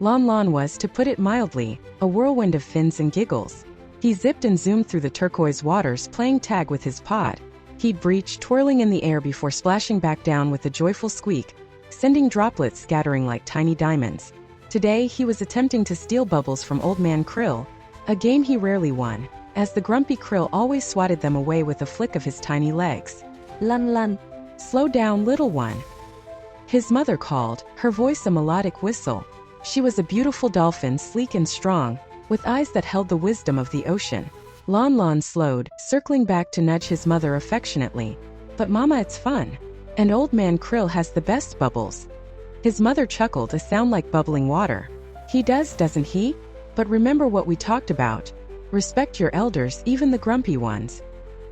Lăn Lăn was, to put it mildly, a whirlwind of fins and giggles. He zipped and zoomed through the turquoise waters playing tag with his pod. He'd breach, twirling in the air before splashing back down with a joyful squeak, sending droplets scattering like tiny diamonds. Today, he was attempting to steal bubbles from Old Man Krill, a game he rarely won, as the grumpy Krill always swatted them away with a flick of his tiny legs. Lăn Lăn. Slow down, little one. His mother called, her voice a melodic whistle. She was a beautiful dolphin, sleek and strong, with eyes that held the wisdom of the ocean. Lăn Lăn slowed, circling back to nudge his mother affectionately. But Mama, it's fun. And Old Man Krill has the best bubbles. His mother chuckled, a sound like bubbling water. He does, doesn't he? But remember what we talked about. Respect your elders, even the grumpy ones.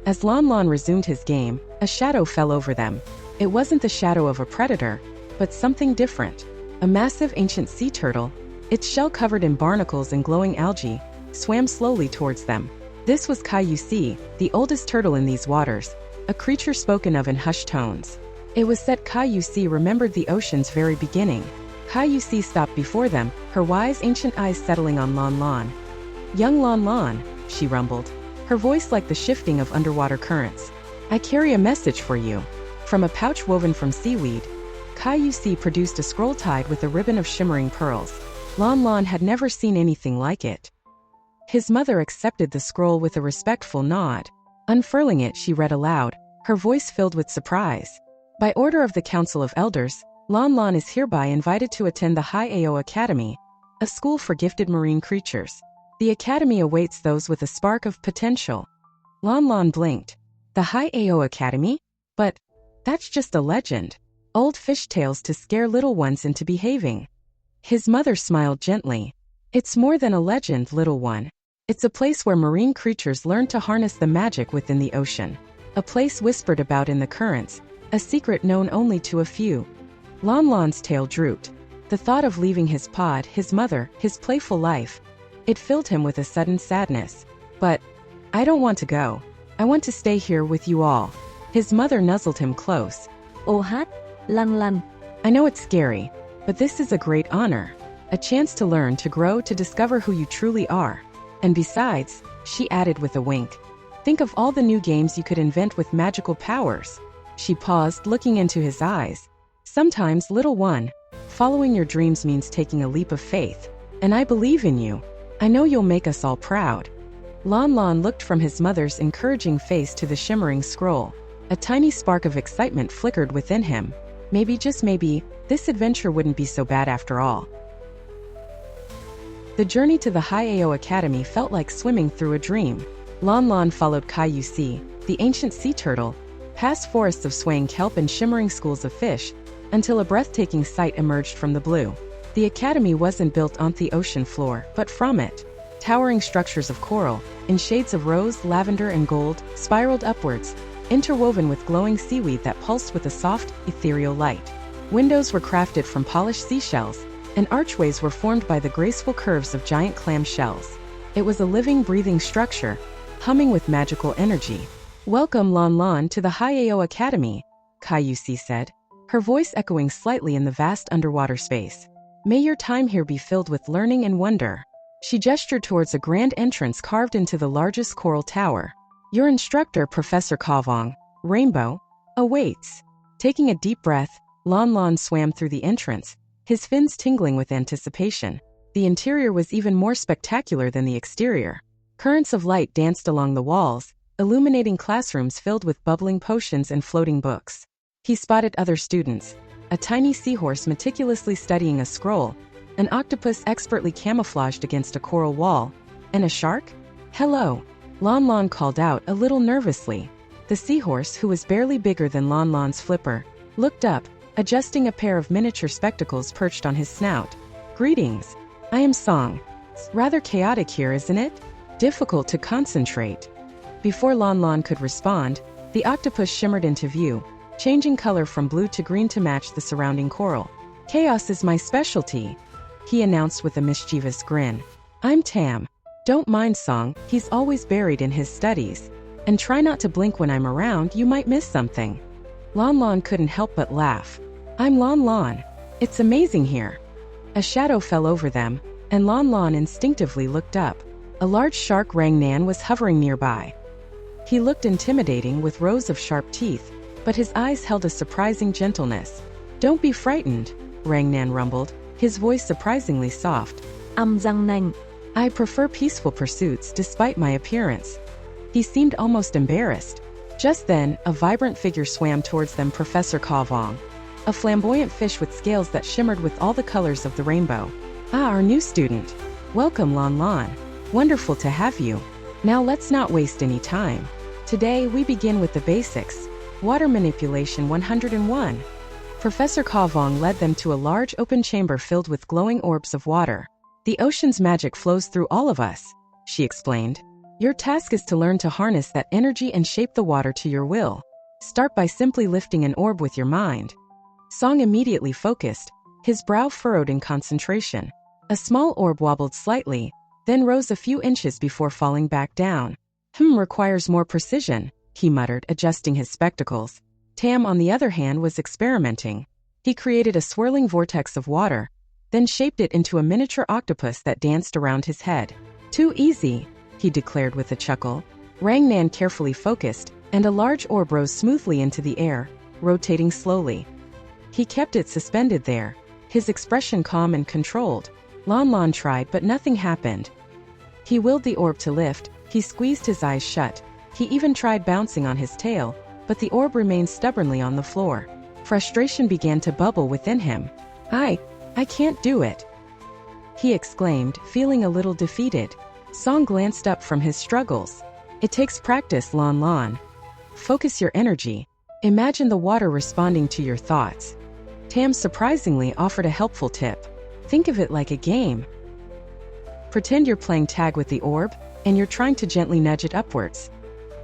As Lăn Lăn resumed his game, a shadow fell over them. It wasn't the shadow of a predator, but something different. A massive ancient sea turtle, its shell covered in barnacles and glowing algae, swam slowly towards them. This was Kai-Yu-Si, the oldest turtle in these waters, a creature spoken of in hushed tones. It was said Kai-Yu-Si remembered the ocean's very beginning. Kai-Yu-Si stopped before them, her wise ancient eyes settling on Lăn Lăn. Young Lăn Lăn, she rumbled, her voice like the shifting of underwater currents. I carry a message for you. From a pouch woven from seaweed, Kai-Yu-Si produced a scroll tied with a ribbon of shimmering pearls. Lăn Lăn had never seen anything like it. His mother accepted the scroll with a respectful nod. Unfurling it, she read aloud, her voice filled with surprise. By order of the Council of Elders, Lăn Lăn is hereby invited to attend the High Ao Academy, a school for gifted marine creatures. The academy awaits those with a spark of potential. Lăn Lăn blinked. The High Ao Academy? But that's just a legend. Old fish tales to scare little ones into behaving. His mother smiled gently. It's more than a legend, little one. It's a place where marine creatures learn to harness the magic within the ocean. A place whispered about in the currents, a secret known only to a few. Lăn Lan's tail drooped. The thought of leaving his pod, his mother, his playful life, it filled him with a sudden sadness. But I don't want to go. I want to stay here with you all. His mother nuzzled him close. Oh hát, Lăn Lăn. I know it's scary, but this is a great honor. A chance to learn, to grow, to discover who you truly are. And besides, she added with a wink, think of all the new games you could invent with magical powers. She paused, looking into his eyes. Sometimes, little one, following your dreams means taking a leap of faith. And I believe in you. I know you'll make us all proud. Lăn Lăn looked from his mother's encouraging face to the shimmering scroll. A tiny spark of excitement flickered within him. Maybe, just maybe, this adventure wouldn't be so bad after all. The journey to the High Ao Academy felt like swimming through a dream. Lăn Lăn followed Kai-Yu-Si, the ancient sea turtle, past forests of swaying kelp and shimmering schools of fish, until a breathtaking sight emerged from the blue. The academy wasn't built on the ocean floor, but from it. Towering structures of coral, in shades of rose, lavender, and gold, spiraled upwards, interwoven with glowing seaweed that pulsed with a soft, ethereal light. Windows were crafted from polished seashells, and archways were formed by the graceful curves of giant clam shells. It was a living, breathing structure, humming with magical energy. Welcome, Lăn Lăn, to the High Ao Academy, Kai-Yu-Si said, her voice echoing slightly in the vast underwater space. May your time here be filled with learning and wonder. She gestured towards a grand entrance carved into the largest coral tower. Your instructor, Professor Kavong, Rainbow, awaits. Taking a deep breath, Lăn Lăn swam through the entrance, his fins tingling with anticipation. The interior was even more spectacular than the exterior. Currents of light danced along the walls, illuminating classrooms filled with bubbling potions and floating books. He spotted other students, a tiny seahorse meticulously studying a scroll, an octopus expertly camouflaged against a coral wall, and a shark? Hello, Lăn Lăn called out a little nervously. The seahorse, who was barely bigger than Lăn Lan's flipper, looked up, adjusting a pair of miniature spectacles perched on his snout. Greetings. I am Song. Rather chaotic here, isn't it? Difficult to concentrate. Before Lăn Lăn could respond, the octopus shimmered into view, changing color from blue to green to match the surrounding coral. Chaos is my specialty, he announced with a mischievous grin. I'm Tam. Don't mind Song, he's always buried in his studies. And try not to blink when I'm around, you might miss something. Lăn Lăn couldn't help but laugh. I'm Lăn Lăn. It's amazing here. A shadow fell over them, and Lon Lon instinctively looked up. A large shark Rang Nan was hovering nearby. He looked intimidating with rows of sharp teeth, but his eyes held a surprising gentleness. "Don't be frightened," Rang Nan rumbled, his voice surprisingly soft. Răng nanh. "I prefer peaceful pursuits despite my appearance." He seemed almost embarrassed. Just then, a vibrant figure swam towards them, Professor Ka Vong, a flamboyant fish with scales that shimmered with all the colors of the rainbow. "Ah, our new student. Welcome, Lon Lon. Wonderful to have you. Now let's not waste any time. Today we begin with the basics. Water manipulation 101. Professor Ka Vong led them to a large open chamber filled with glowing orbs of water. "The ocean's magic flows through all of us," she explained. "Your task is to learn to harness that energy and shape the water to your will. Start by simply lifting an orb with your mind." Song immediately focused, his brow furrowed in concentration. A small orb wobbled slightly, then rose a few inches before falling back down. Requires more precision," he muttered, adjusting his spectacles. Tam, on the other hand, was experimenting. He created a swirling vortex of water, then shaped it into a miniature octopus that danced around his head. "Too easy," he declared with a chuckle. Rang Nan carefully focused, and a large orb rose smoothly into the air, rotating slowly. He kept it suspended there, his expression calm and controlled. Lon Lon tried, but nothing happened. He willed the orb to lift, he squeezed his eyes shut. He even tried bouncing on his tail, but the orb remained stubbornly on the floor. Frustration began to bubble within him. I can't do it," he exclaimed, feeling a little defeated. Song glanced up from his struggles. "It takes practice, Lon Lon. Focus your energy. Imagine the water responding to your thoughts." Tam surprisingly offered a helpful tip. "Think of it like a game. Pretend you're playing tag with the orb, and you're trying to gently nudge it upwards."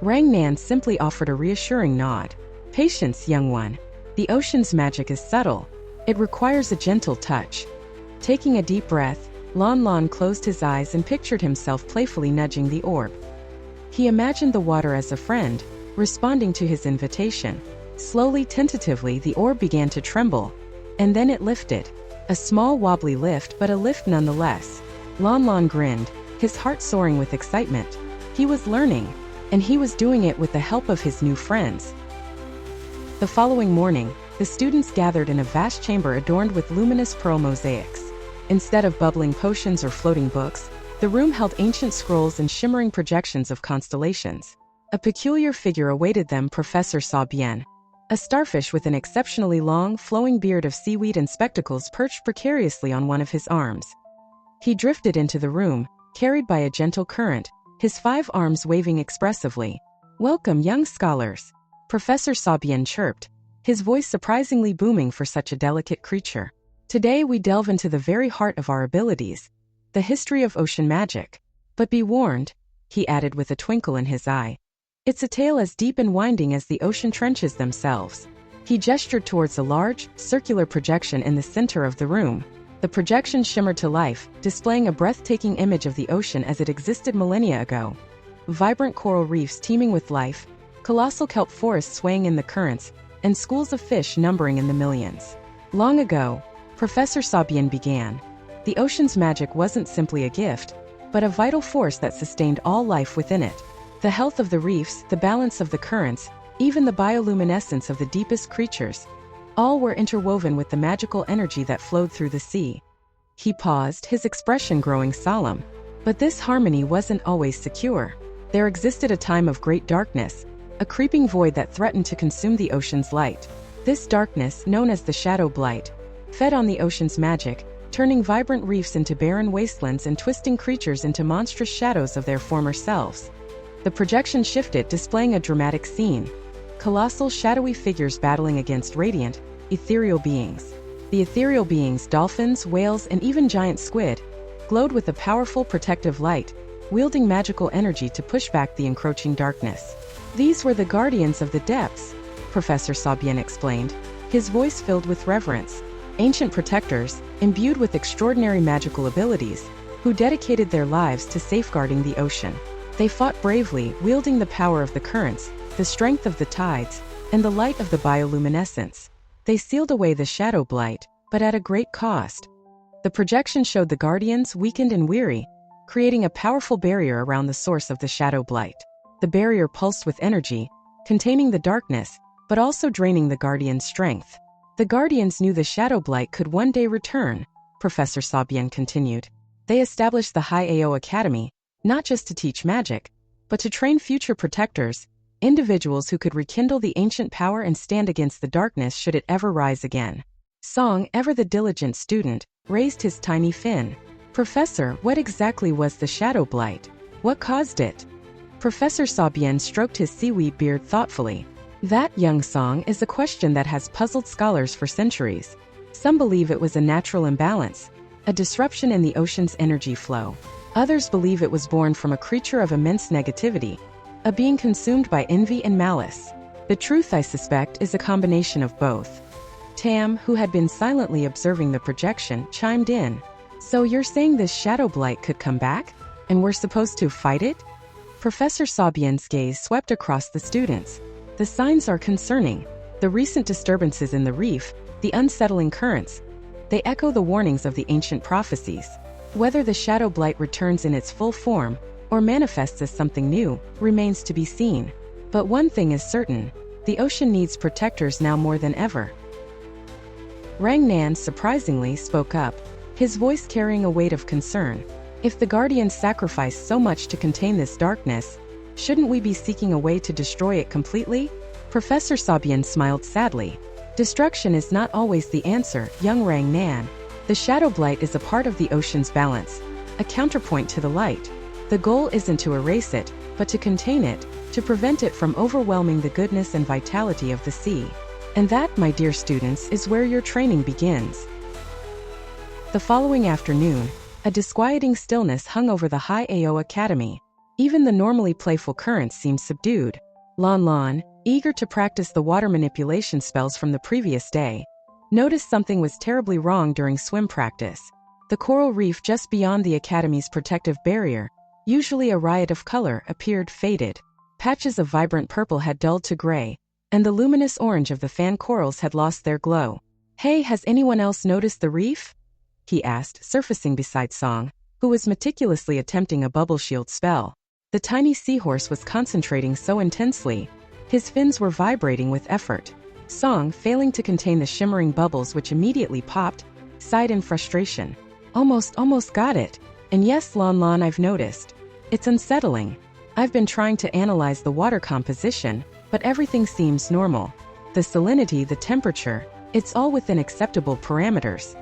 Rang Nan simply offered a reassuring nod. "Patience, young one. The ocean's magic is subtle. It requires a gentle touch." Taking a deep breath, Lon Lon closed his eyes and pictured himself playfully nudging the orb. He imagined the water as a friend, responding to his invitation. Slowly, tentatively, the orb began to tremble, and then it lifted. A small wobbly lift, but a lift nonetheless. Lon Lon grinned, his heart soaring with excitement. He was learning, and he was doing it with the help of his new friends. The following morning, the students gathered in a vast chamber adorned with luminous pearl mosaics. Instead of bubbling potions or floating books, the room held ancient scrolls and shimmering projections of constellations. A peculiar figure awaited them, Professor Sa Bien. A starfish with an exceptionally long, flowing beard of seaweed and spectacles perched precariously on one of his arms. He drifted into the room, carried by a gentle current, his 5 arms waving expressively. "Welcome, young scholars," Professor Sa Bien chirped, his voice surprisingly booming for such a delicate creature. "Today we delve into the very heart of our abilities, the history of ocean magic. But be warned," he added with a twinkle in his eye. "It's a tale as deep and winding as the ocean trenches themselves." He gestured towards a large, circular projection in the center of the room. The projection shimmered to life, displaying a breathtaking image of the ocean as it existed millennia ago. Vibrant coral reefs teeming with life, colossal kelp forests swaying in the currents, and schools of fish numbering in the millions. Long ago, Professor Sa Bien began. The ocean's magic wasn't simply a gift, but a vital force that sustained all life within it. The health of the reefs, the balance of the currents, even the bioluminescence of the deepest creatures, all were interwoven with the magical energy that flowed through the sea. He paused, his expression growing solemn. But this harmony wasn't always secure. There existed a time of great darkness, a creeping void that threatened to consume the ocean's light. This darkness, known as the shadow blight, fed on the ocean's magic, turning vibrant reefs into barren wastelands and twisting creatures into monstrous shadows of their former selves. The projection shifted, displaying a dramatic scene. Colossal, shadowy figures battling against radiant, ethereal beings. The ethereal beings, dolphins, whales, and even giant squid, glowed with a powerful protective light, wielding magical energy to push back the encroaching darkness. "These were the guardians of the depths," Professor Sa Bien explained, his voice filled with reverence. "Ancient protectors, imbued with extraordinary magical abilities, who dedicated their lives to safeguarding the ocean. They fought bravely, wielding the power of the currents, the strength of the tides, and the light of the bioluminescence. They sealed away the shadow blight, but at a great cost. The projection showed the guardians weakened and weary, creating a powerful barrier around the source of the shadow blight. The barrier pulsed with energy, containing the darkness, but also draining the guardians' strength. The guardians knew the shadow blight could one day return, Professor Sabian continued. They established the High AO Academy, not just to teach magic, but to train future protectors, individuals who could rekindle the ancient power and stand against the darkness should it ever rise again. Song, ever the diligent student, raised his tiny fin. Professor, what exactly was the shadow blight? What caused it? Professor Sabian stroked his seaweed beard thoughtfully. That, young Song, is a question that has puzzled scholars for centuries. Some believe it was a natural imbalance, a disruption in the ocean's energy flow. Others believe it was born from a creature of immense negativity, a being consumed by envy and malice. The truth, I suspect, is a combination of both. Tam, who had been silently observing the projection, chimed in. So you're saying this shadow blight could come back? And we're supposed to fight it? Professor Sabian's gaze swept across the students. The signs are concerning. The recent disturbances in the reef, the unsettling currents, they echo the warnings of the ancient prophecies. Whether the shadow blight returns in its full form, or manifests as something new, remains to be seen. But one thing is certain, the ocean needs protectors now more than ever. Rang Nan surprisingly spoke up, his voice carrying a weight of concern. If the Guardians sacrificed so much to contain this darkness, shouldn't we be seeking a way to destroy it completely? Professor Sabian smiled sadly. Destruction is not always the answer, young Rang Nan. The shadow blight is a part of the ocean's balance, a counterpoint to the light. The goal isn't to erase it, but to contain it, to prevent it from overwhelming the goodness and vitality of the sea. And that, my dear students, is where your training begins. The following afternoon, a disquieting stillness hung over the High AO Academy. Even the normally playful currents seemed subdued. Lăn Lăn, eager to practice the water manipulation spells from the previous day, noticed something was terribly wrong during swim practice. The coral reef just beyond the Academy's protective barrier, usually a riot of color, appeared faded. Patches of vibrant purple had dulled to gray, and the luminous orange of the fan corals had lost their glow. Hey, has anyone else noticed the reef? He asked, surfacing beside Song, who was meticulously attempting a bubble shield spell. The tiny seahorse was concentrating so intensely, his fins were vibrating with effort. Song, failing to contain the shimmering bubbles which immediately popped, sighed in frustration. Almost got it. And yes, Lăn Lăn, I've noticed. It's unsettling. I've been trying to analyze the water composition, but everything seems normal. The salinity, the temperature, it's all within acceptable parameters.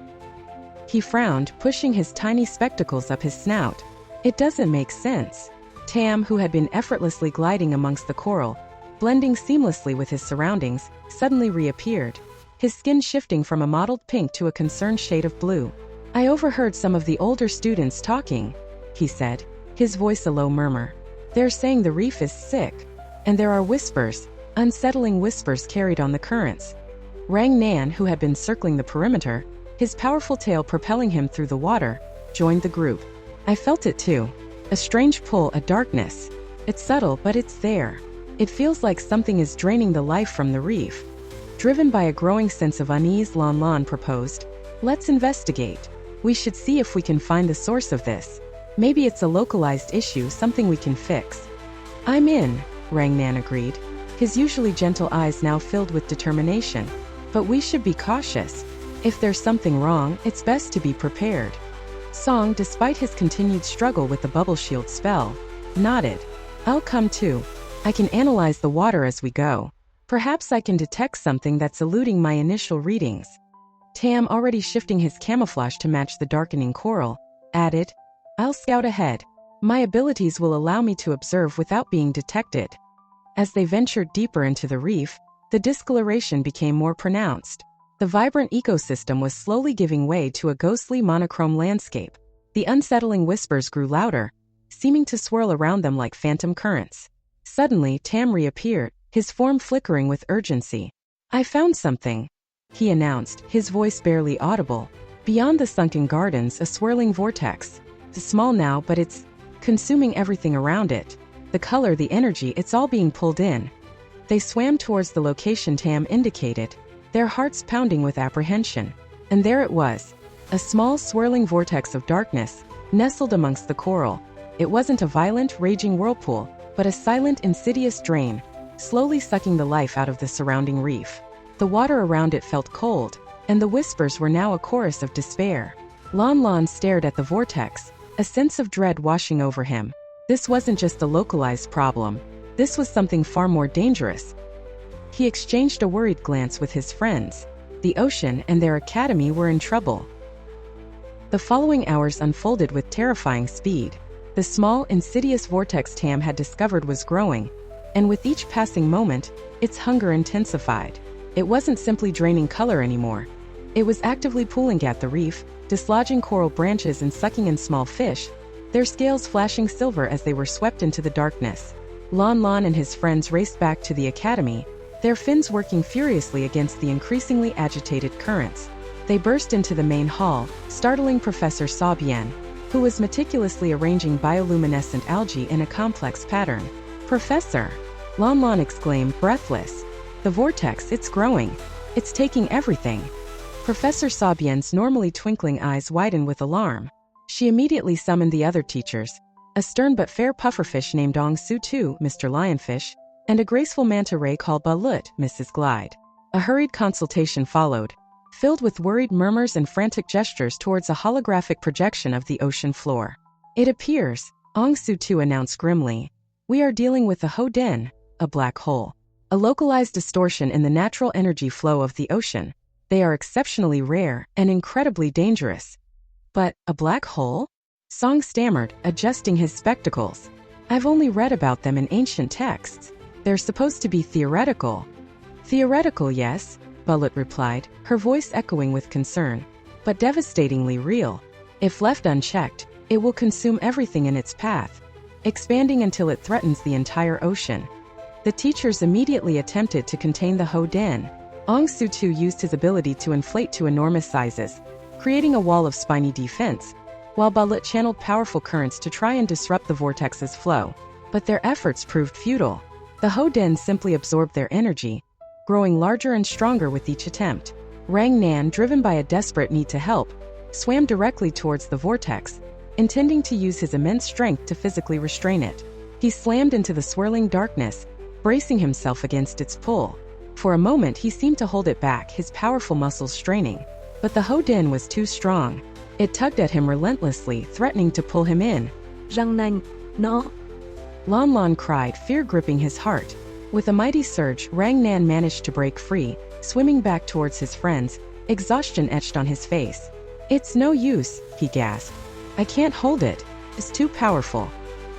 He frowned, pushing his tiny spectacles up his snout. It doesn't make sense. Tam, who had been effortlessly gliding amongst the coral, blending seamlessly with his surroundings, suddenly reappeared, his skin shifting from a mottled pink to a concerned shade of blue. I overheard some of the older students talking, he said, his voice a low murmur. They're saying the reef is sick. And there are whispers, unsettling whispers carried on the currents. Rang Nan, who had been circling the perimeter, his powerful tail propelling him through the water, joined the group. I felt it too. A strange pull, a darkness. It's subtle, but it's there. It feels like something is draining the life from the reef. Driven by a growing sense of unease, Lăn Lăn proposed, let's investigate. We should see if we can find the source of this. Maybe it's a localized issue, something we can fix. I'm in, Rang Nan agreed, his usually gentle eyes now filled with determination. But we should be cautious. If there's something wrong, it's best to be prepared. Song, despite his continued struggle with the bubble shield spell, nodded. I'll come too. I can analyze the water as we go. Perhaps I can detect something that's eluding my initial readings. Tam, already shifting his camouflage to match the darkening coral, added, I'll scout ahead. My abilities will allow me to observe without being detected. As they ventured deeper into the reef, the discoloration became more pronounced. The vibrant ecosystem was slowly giving way to a ghostly monochrome landscape. The unsettling whispers grew louder, seeming to swirl around them like phantom currents. Suddenly, Tam reappeared, his form flickering with urgency. I found something, he announced, his voice barely audible. Beyond the sunken gardens, a swirling vortex. It's small now, but it's consuming everything around it. The color, the energy, it's all being pulled in. They swam towards the location Tam indicated, their hearts pounding with apprehension. And there it was, a small swirling vortex of darkness, nestled amongst the coral. It wasn't a violent, raging whirlpool, but a silent, insidious drain, slowly sucking the life out of the surrounding reef. The water around it felt cold, and the whispers were now a chorus of despair. Lăn Lăn stared at the vortex, a sense of dread washing over him. This wasn't just a localized problem. This was something far more dangerous. He exchanged a worried glance with his friends. The ocean and their academy were in trouble. The following hours unfolded with terrifying speed. The small, insidious vortex Tam had discovered was growing, and with each passing moment, its hunger intensified. It wasn't simply draining color anymore. It was actively pulling at the reef, dislodging coral branches and sucking in small fish, their scales flashing silver as they were swept into the darkness. Lăn Lăn and his friends raced back to the academy, their fins working furiously against the increasingly agitated currents. They burst into the main hall, startling Professor Sabian, who was meticulously arranging bioluminescent algae in a complex pattern. "Professor!" Lăn Lăn exclaimed, breathless. "The vortex, it's growing. It's taking everything." Professor Sabian's normally twinkling eyes widened with alarm. She immediately summoned the other teachers, a stern but fair pufferfish named Ong Su-tu, Mr. Lionfish, and a graceful manta ray called Balut, Mrs. Glide. A hurried consultation followed, filled with worried murmurs and frantic gestures towards a holographic projection of the ocean floor. "It appears," Ong Su-tu announced grimly, "we are dealing with a Ho-den, a black hole. A localized distortion in the natural energy flow of the ocean. They are exceptionally rare and incredibly dangerous." "But, a black hole?" Song stammered, adjusting his spectacles. "I've only read about them in ancient texts. They're supposed to be theoretical." "Theoretical, yes," Balut replied, her voice echoing with concern. "But devastatingly real. If left unchecked, it will consume everything in its path, expanding until it threatens the entire ocean." The teachers immediately attempted to contain the Ho-den. Ong Su-tu used his ability to inflate to enormous sizes, creating a wall of spiny defense, while Balut channeled powerful currents to try and disrupt the vortex's flow. But their efforts proved futile. The Ho-den simply absorbed their energy, growing larger and stronger with each attempt. Rang Nan, driven by a desperate need to help, swam directly towards the vortex, intending to use his immense strength to physically restrain it. He slammed into the swirling darkness, bracing himself against its pull. For a moment he seemed to hold it back, his powerful muscles straining. But the Ho-den was too strong. It tugged at him relentlessly, threatening to pull him in. Răng nanh, nó. Lăn Lăn cried, fear gripping his heart. With a mighty surge, Rang Nan managed to break free, swimming back towards his friends, exhaustion etched on his face. "It's no use," he gasped. "I can't hold it. It's too powerful."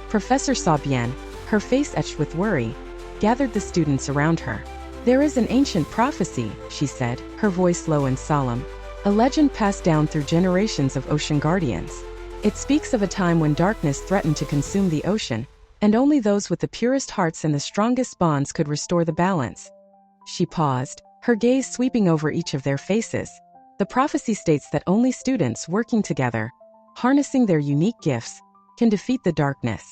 Professor Sabian, her face etched with worry, gathered the students around her. "There is an ancient prophecy," she said, her voice low and solemn. "A legend passed down through generations of ocean guardians. It speaks of a time when darkness threatened to consume the ocean, and only those with the purest hearts and the strongest bonds could restore the balance." She paused, her gaze sweeping over each of their faces. "The prophecy states that only students working together, harnessing their unique gifts, can defeat the darkness."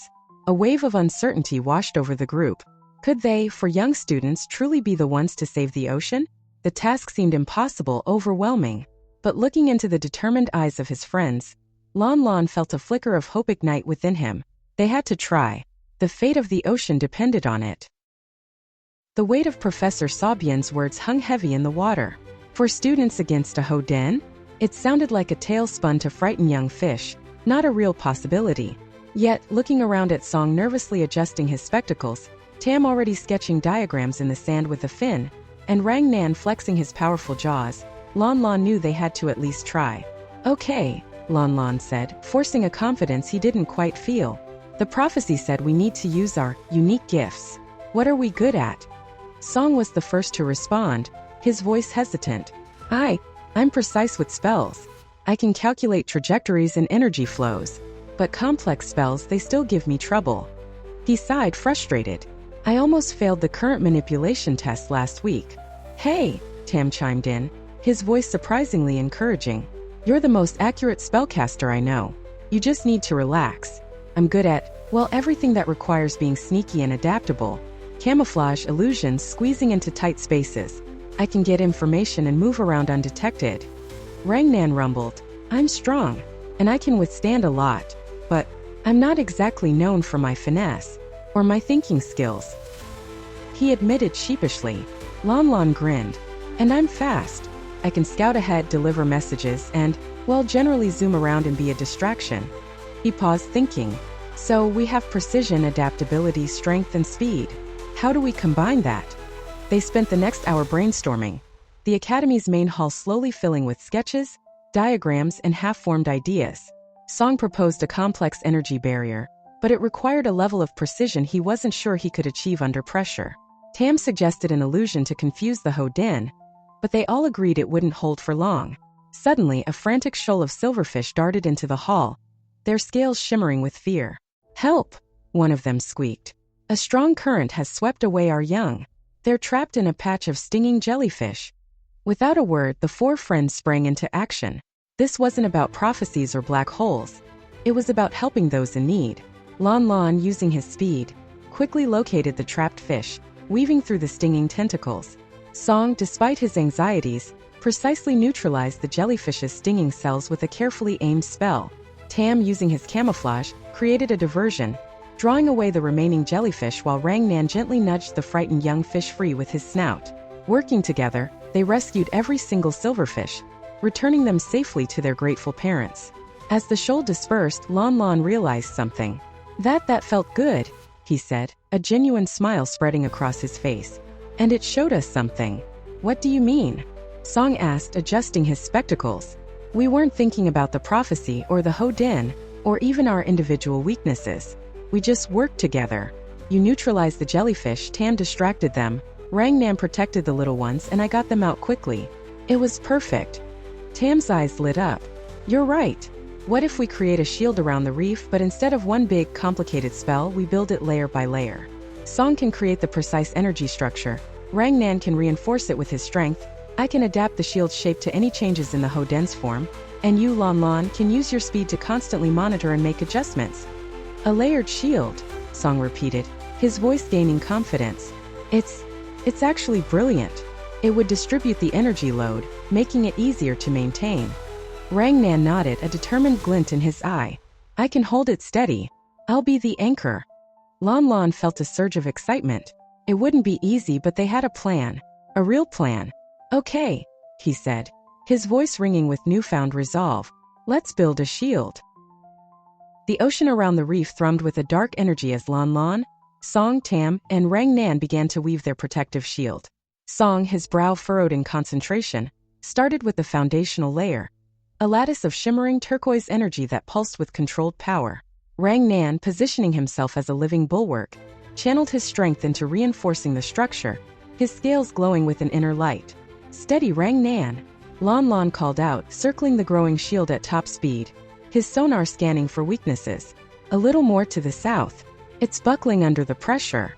A wave of uncertainty washed over the group. Could they, for young students, truly be the ones to save the ocean? The task seemed impossible, overwhelming. But looking into the determined eyes of his friends, Lăn Lăn felt a flicker of hope ignite within him. They had to try. The fate of the ocean depended on it. The weight of Professor Sabian's words hung heavy in the water. For students against a Ho-den? It sounded like a tale spun to frighten young fish, not a real possibility. Yet, looking around at Song nervously adjusting his spectacles, Tam already sketching diagrams in the sand with a fin, and Rang Nan flexing his powerful jaws, Lăn Lăn knew they had to at least try. "Okay," Lăn Lăn said, forcing a confidence he didn't quite feel. "The prophecy said we need to use our unique gifts. What are we good at?" Song was the first to respond, his voice hesitant. I'm precise with spells. I can calculate trajectories and energy flows. But complex spells, they still give me trouble." He sighed, frustrated. "I almost failed the current manipulation test last week." "Hey," Tam chimed in, his voice surprisingly encouraging. "You're the most accurate spellcaster I know. You just need to relax. I'm good at, well, everything that requires being sneaky and adaptable. Camouflage, illusions, squeezing into tight spaces. I can get information and move around undetected." Rang Nan rumbled, I'm strong, and I can withstand a lot, but I'm not exactly known for my finesse or my thinking skills. He admitted sheepishly. Lon Lon grinned. And I'm fast. I can scout ahead, deliver messages, and, well, generally zoom around and be a distraction. He paused, thinking. So we have precision, adaptability, strength, and speed. How do we combine that? They spent the next hour brainstorming, the Academy's main hall slowly filling with sketches, diagrams, and half-formed ideas. Song proposed a complex energy barrier, but it required a level of precision he wasn't sure he could achieve under pressure. Tam suggested an illusion to confuse the Ho-Den, but they all agreed it wouldn't hold for long. Suddenly, a frantic shoal of silverfish darted into the hall, their scales shimmering with fear. "Help!" one of them squeaked. "A strong current has swept away our young. They're trapped in a patch of stinging jellyfish." Without a word, the four friends sprang into action. This wasn't about prophecies or black holes. It was about helping those in need. Lon Lon, using his speed, quickly located the trapped fish, weaving through the stinging tentacles. Song, despite his anxieties, precisely neutralized the jellyfish's stinging cells with a carefully aimed spell. Tam, using his camouflage, created a diversion, drawing away the remaining jellyfish while Rang Nan gently nudged the frightened young fish free with his snout. Working together, they rescued every single silverfish, returning them safely to their grateful parents. As the shoal dispersed, Lon Lon realized something. That felt good, he said, a genuine smile spreading across his face. And it showed us something. What do you mean? Song asked, adjusting his spectacles. We weren't thinking about the prophecy or the Ho-Den, or even our individual weaknesses. We just worked together. You neutralized the jellyfish, Tam distracted them, Rang Nan protected the little ones, and I got them out quickly. It was perfect. Tam's eyes lit up. You're right. What if we create a shield around the reef, but instead of one big, complicated spell, we build it layer by layer? Song can create the precise energy structure. Rang Nan can reinforce it with his strength. I can adapt the shield's shape to any changes in the Ho-Den's form. And you, Lon Lon, can use your speed to constantly monitor and make adjustments. A layered shield, Song repeated, his voice gaining confidence. It's actually brilliant. It would distribute the energy load, making it easier to maintain. Rang Nan nodded, a determined glint in his eye. I can hold it steady. I'll be the anchor. Lon Lon felt a surge of excitement. It wouldn't be easy, but they had a plan. A real plan. Okay, he said, his voice ringing with newfound resolve. Let's build a shield. The ocean around the reef thrummed with a dark energy as Lon Lon, Song, Tam, and Rang Nan began to weave their protective shield. Song, his brow furrowed in concentration, started with the foundational layer, a lattice of shimmering turquoise energy that pulsed with controlled power. Rang Nan, positioning himself as a living bulwark, channeled his strength into reinforcing the structure, his scales glowing with an inner light. Steady, Rang Nan, Lon Lon called out, circling the growing shield at top speed, his sonar scanning for weaknesses. A little more to the south. It's buckling under the pressure.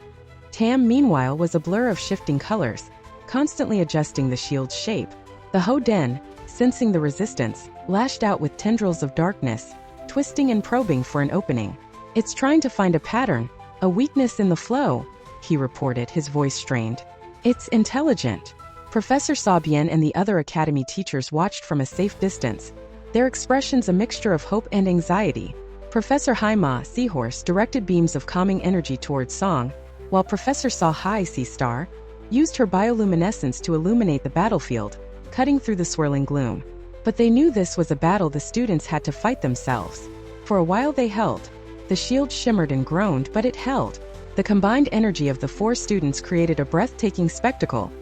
Tam, meanwhile, was a blur of shifting colors, constantly adjusting the shield's shape. The Ho-Den, sensing the resistance, lashed out with tendrils of darkness, twisting and probing for an opening. It's trying to find a pattern, a weakness in the flow, he reported, his voice strained. It's intelligent. Professor Sabian and the other academy teachers watched from a safe distance, their expressions a mixture of hope and anxiety. Professor Haima, Seahorse, directed beams of calming energy towards Song, while Professor Sa Hai, Sea Star, used her bioluminescence to illuminate the battlefield, cutting through the swirling gloom. But they knew this was a battle the students had to fight themselves. For a while they held. The shield shimmered and groaned, but it held. The combined energy of the four students created a breathtaking spectacle,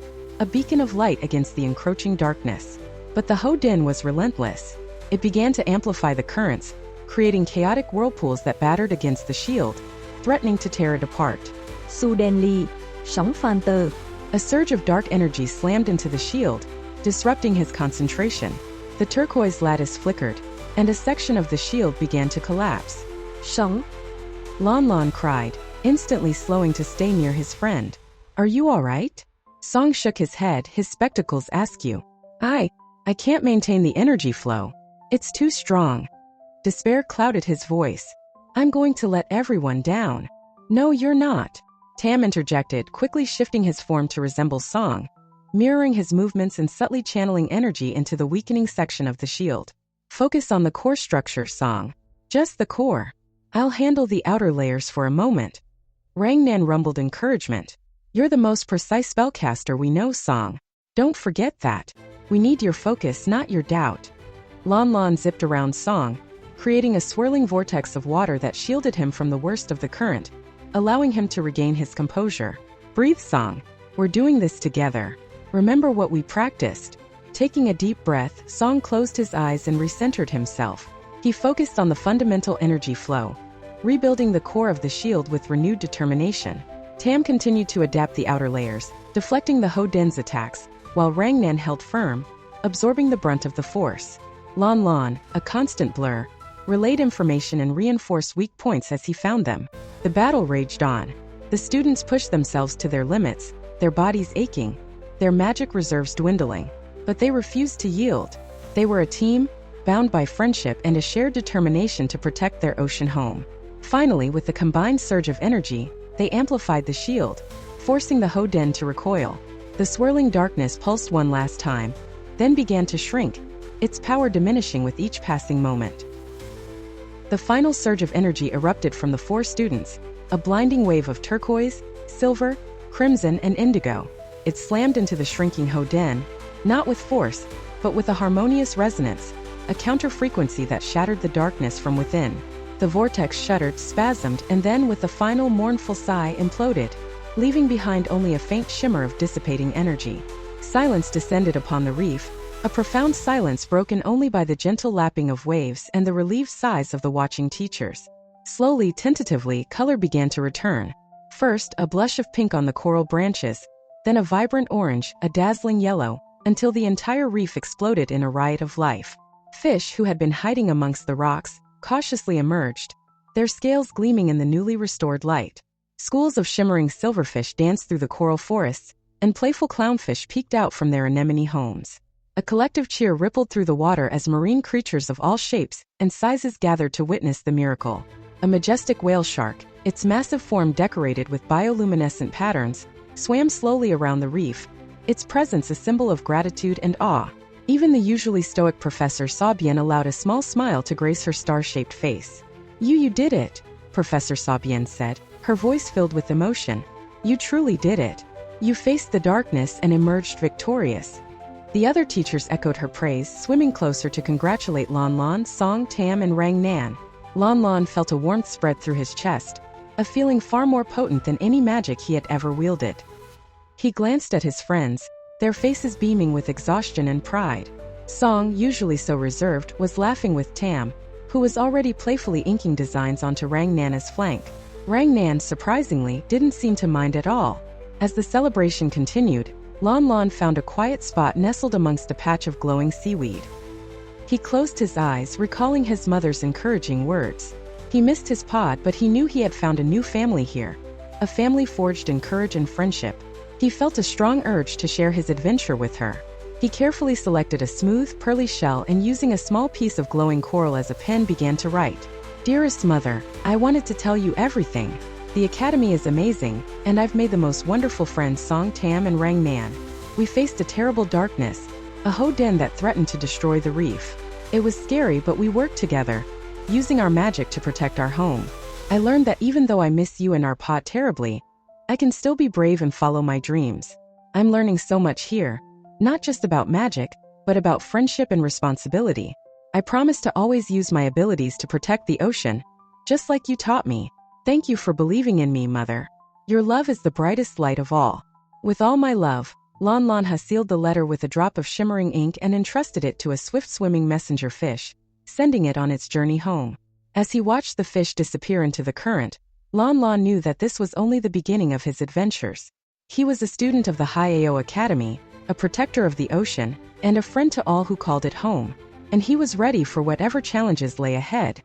a beacon of light against the encroaching darkness. But the Ho-Den was relentless. It began to amplify the currents, creating chaotic whirlpools that battered against the shield, threatening to tear it apart. Su đen ly, sóng phan tơ. A surge of dark energy slammed into the shield, disrupting his concentration. The turquoise lattice flickered, and a section of the shield began to collapse. Sóng. Lon Lon cried, instantly slowing to stay near his friend. Are you all right? Song shook his head, his spectacles askew. I can't maintain the energy flow. It's too strong. Despair clouded his voice. I'm going to let everyone down. No, you're not. Tam interjected, quickly shifting his form to resemble Song, mirroring his movements and subtly channeling energy into the weakening section of the shield. Focus on the core structure, Song. Just the core. I'll handle the outer layers for a moment. Rang Nan rumbled encouragement. You're the most precise spellcaster we know, Song. Don't forget that. We need your focus, not your doubt. Lon Lon zipped around Song, creating a swirling vortex of water that shielded him from the worst of the current, allowing him to regain his composure. Breathe, Song. We're doing this together. Remember what we practiced. Taking a deep breath, Song closed his eyes and recentered himself. He focused on the fundamental energy flow, rebuilding the core of the shield with renewed determination. Tam continued to adapt the outer layers, deflecting the Ho Den's attacks, while Rang Nan held firm, absorbing the brunt of the force. Lon Lon, a constant blur, relayed information and reinforced weak points as he found them. The battle raged on. The students pushed themselves to their limits, their bodies aching, their magic reserves dwindling. But they refused to yield. They were a team, bound by friendship and a shared determination to protect their ocean home. Finally, with the combined surge of energy, they amplified the shield, forcing the Ho Den to recoil. The swirling darkness pulsed one last time, then began to shrink, its power diminishing with each passing moment. The final surge of energy erupted from the four students, a blinding wave of turquoise, silver, crimson, and indigo. It slammed into the shrinking Ho Den, not with force, but with a harmonious resonance, a counter-frequency that shattered the darkness from within. The vortex shuddered, spasmed, and then with a final mournful sigh imploded, leaving behind only a faint shimmer of dissipating energy. Silence descended upon the reef, a profound silence broken only by the gentle lapping of waves and the relieved sighs of the watching teachers. Slowly, tentatively, color began to return. First, a blush of pink on the coral branches, then a vibrant orange, a dazzling yellow, until the entire reef exploded in a riot of life. Fish, who had been hiding amongst the rocks, cautiously emerged, their scales gleaming in the newly restored light. Schools of shimmering silverfish danced through the coral forests, and playful clownfish peeked out from their anemone homes. A collective cheer rippled through the water as marine creatures of all shapes and sizes gathered to witness the miracle. A majestic whale shark, its massive form decorated with bioluminescent patterns, swam slowly around the reef, its presence a symbol of gratitude and awe. Even the usually stoic Professor Sabian allowed a small smile to grace her star-shaped face. You did it," Professor Sabian said, her voice filled with emotion. "You truly did it. You faced the darkness and emerged victorious." The other teachers echoed her praise, swimming closer to congratulate Lon Lon, Song, Tam, and Rang Nan. Lon Lon felt a warmth spread through his chest, a feeling far more potent than any magic he had ever wielded. He glanced at his friends, their faces beaming with exhaustion and pride. Song, usually so reserved, was laughing with Tam, who was already playfully inking designs onto Rang Nana's flank. Rang Nan, surprisingly, didn't seem to mind at all. As the celebration continued, Lon Lon found a quiet spot nestled amongst a patch of glowing seaweed. He closed his eyes, recalling his mother's encouraging words. He missed his pod, but he knew he had found a new family here, a family forged in courage and friendship. He felt a strong urge to share his adventure with her. He carefully selected a smooth, pearly shell and using a small piece of glowing coral as a pen began to write. "Dearest mother, I wanted to tell you everything. The academy is amazing, and I've made the most wonderful friends Song, Tam, and Rang Nan. We faced a terrible darkness, a Ho Den that threatened to destroy the reef. It was scary, but we worked together, using our magic to protect our home. I learned that even though I miss you and our pod terribly, I can still be brave and follow my dreams. I'm learning so much here, not just about magic, but about friendship and responsibility. I promise to always use my abilities to protect the ocean, just like you taught me. Thank you for believing in me, Mother. Your love is the brightest light of all." With all my love, Lon Lon has sealed the letter with a drop of shimmering ink and entrusted it to a swift-swimming messenger fish, sending it on its journey home. As he watched the fish disappear into the current, Lon Lon knew that this was only the beginning of his adventures. He was a student of the Haiao Academy, a protector of the ocean, and a friend to all who called it home. And he was ready for whatever challenges lay ahead.